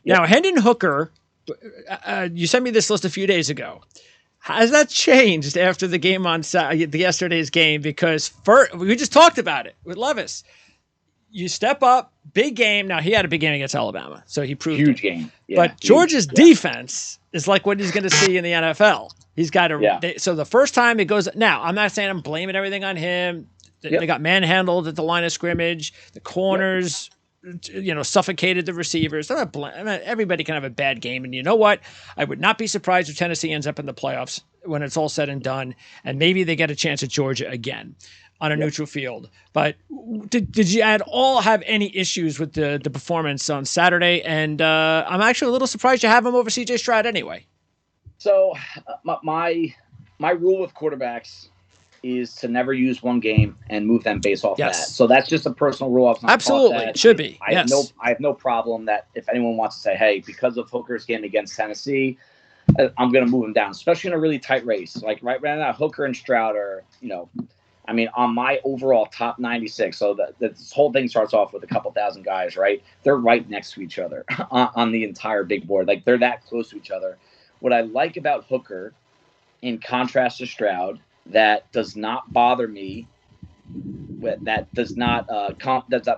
Now, Hendon Hooker, you sent me this list a few days ago. Has that changed after the game on yesterday's game? Because we just talked about it with Levis. You step up, big game. Now, he had a big game against Alabama, so he proved huge it. game. Yeah, but Georgia's defense is like what he's going to see in the NFL. He's got to. So the first time it goes. Now, I'm not saying I'm blaming everything on him. They got manhandled at the line of scrimmage. The corners, suffocated the receivers. Everybody can have a bad game, and you know what? I would not be surprised if Tennessee ends up in the playoffs when it's all said and done, and maybe they get a chance at Georgia again on a neutral field. But did you at all have any issues with the performance on Saturday? And I'm actually a little surprised you have him over C.J. Stroud anyway. So my rule with quarterbacks is to never use one game and move them based off that. So that's just a personal rule. Absolutely, it should be. I have no problem that if anyone wants to say, hey, because of Hooker's game against Tennessee, I'm going to move him down, especially in a really tight race. Like right now, Hooker and Stroud are, on my overall top 96. So this whole thing starts off with a couple thousand guys, right? They're right next to each other on the entire big board. Like they're that close to each other. What I like about Hooker, in contrast to Stroud, that does not bother me. That does not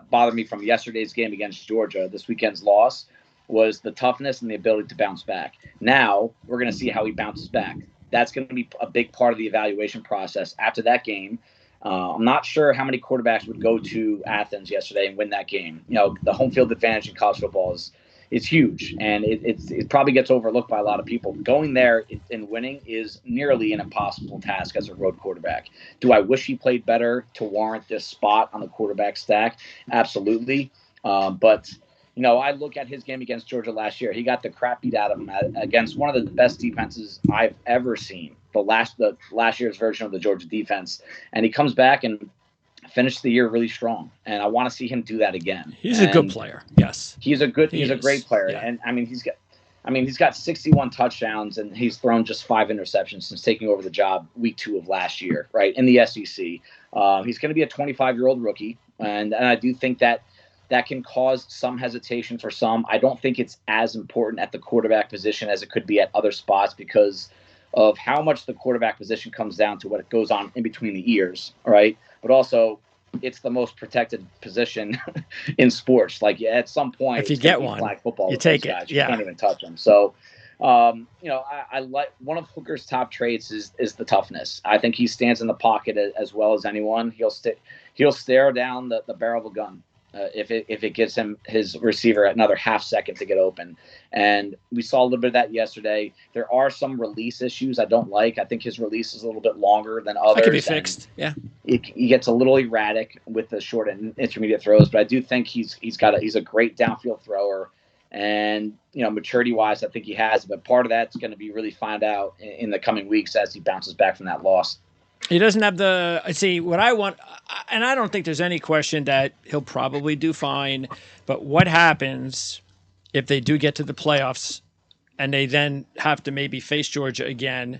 bother me from yesterday's game against Georgia, this weekend's loss, was the toughness and the ability to bounce back. Now we're going to see how he bounces back. That's going to be a big part of the evaluation process after that game. I'm not sure how many quarterbacks would go to Athens yesterday and win that game. The home field advantage in college football is huge, and it probably gets overlooked by a lot of people. Going there and winning is nearly an impossible task as a road quarterback. Do I wish he played better to warrant this spot on the quarterback stack? Absolutely. But I look at his game against Georgia last year. He got the crap beat out of him against one of the best defenses I've ever seen, the last year's version of the Georgia defense. And he comes back and finished the year really strong. And I want to see him do that again. He's a good player. Yes. He's a great player. Yeah. And he's got 61 touchdowns, and he's thrown just 5 interceptions since taking over the job week 2 of last year, right? In the SEC. He's going to be a 25-year-old rookie. And I do think that can cause some hesitation for some. I don't think it's as important at the quarterback position as it could be at other spots because of how much the quarterback position comes down to what goes on in between the ears, right? But also, it's the most protected position in sports. Like at some point, if you get one, flag football, you take it. Guys. You can't even touch them. So, I like one of Hooker's top traits is the toughness. I think he stands in the pocket as well as anyone. He'll stare down the barrel of a gun. If it gives him his receiver another half second to get open. And we saw a little bit of that yesterday. There are some release issues I don't like. I think his release is a little bit longer than others. That could be fixed. Yeah. He gets a little erratic with the short and intermediate throws, but I do think he's a great downfield thrower. And, maturity wise, I think he has, but part of that's going to be really found out in the coming weeks as he bounces back from that loss. He doesn't have what I want, and I don't think there's any question that he'll probably do fine, but what happens if they do get to the playoffs and they then have to maybe face Georgia again?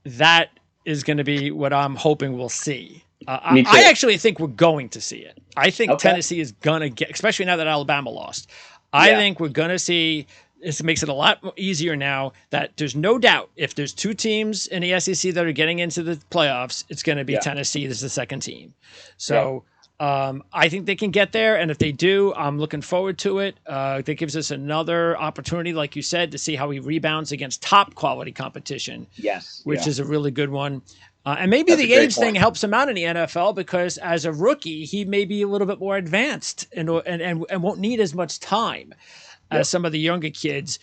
That is going to be what I'm hoping we'll see. I actually think we're going to see it. I think Tennessee is going to get, especially now that Alabama lost. I think we're going to see. It makes it a lot easier now that there's no doubt if there's 2 teams in the SEC that are getting into the playoffs, it's going to be Tennessee as the second team. So I think they can get there. And if they do, I'm looking forward to it. That gives us another opportunity, like you said, to see how he rebounds against top quality competition. Yes. Which is a really good one. And maybe the age thing helps him out in the NFL because as a rookie, he may be a little bit more advanced and won't need as much time as some of the younger kids.